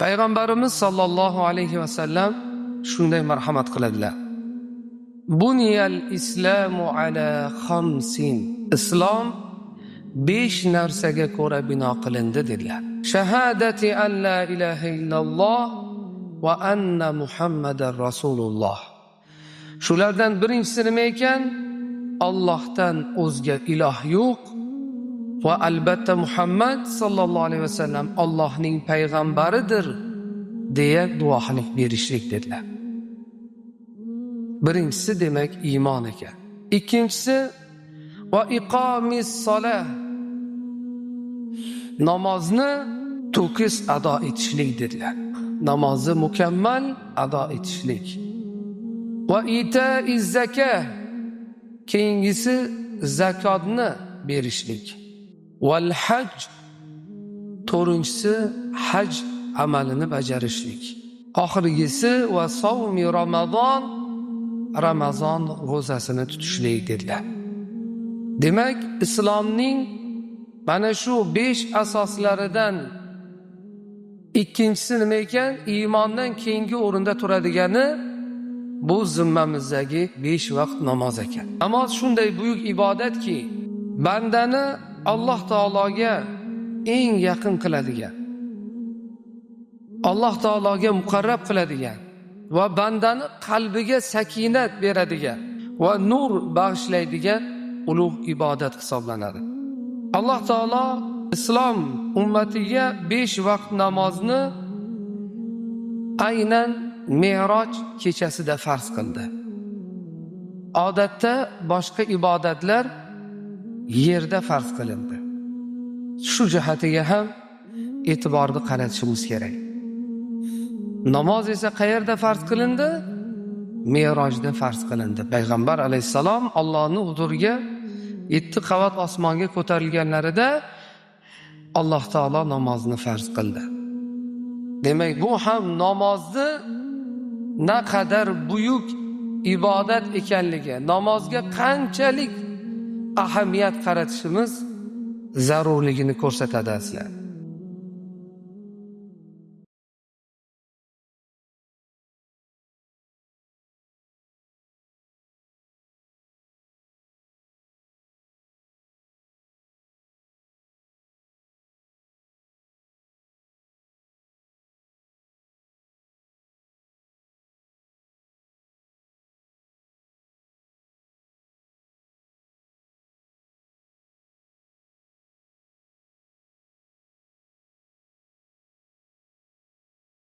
Payg'ambarimiz sollallohu alayhi vasallam shunday marhamat qiladilar. Buniyal islamu ala khamsin. Islom 5 narsaga ko'ra bino qilindi dedilar. Shahadati an la ilaha illalloh va anna Muhammadar rasululloh. Shulardan birinchisi nima ekan? Allohdan o'zga iloh yo'q va albatta Muhammad sallallohu alayhi vasallam Allohning payg'ambaridir deya guvohlik berishlik dedilar. Birinchisi demak iymon ekan. Ikkinchisi va iqomis solah. Namozni to'kis ado etishlik dedilar. Namozni mukammal ado etishlik. Va itaiz zakah. Keyingisi zakotni berishlik. Val haj. To'rtinchisi haj amalini bajarishlik. Oxirgisi va savmi Ramazon. Ramazon ro'zasini tutishlik dedilar. Demak, islomning mana shu 5 asoslaridan ikkinchisi nima ekan? Iymondan keyingi o'rinda turadigani bu zimmamizdagi 5 vaqt namoz ekan. Namoz shunday buyuk ibodatki, bandani Alloh taologa eng yaqin qiladigan, Alloh taologa muqarrab qiladigan va bandani qalbiga sakinat beradigan va nur bag'ishlaydigan ulug' ibodat hisoblanadi. Alloh taolo islom ummatiga 5 vaqt namozni aynan Me'roj kechasida farz qildi. Odatda boshqa ibodatlar yerda farz qilindi. Shu jihatiga ham e'tiborni qaratishimiz kerak. Namoz esa qayerda farz qilindi? Me'rojda farz qilindi. Payg'ambar alayhisalom Allohning huzuriga 7 qavat osmonga ko'tarilganlarida Alloh taolo namozni farz qildi. Demak, bu ham namozni naqadar buyuk ibodat ekanligi, namozga qanchalik ahamiyat qaratishimiz zarurligini ko'rsatadi aslan.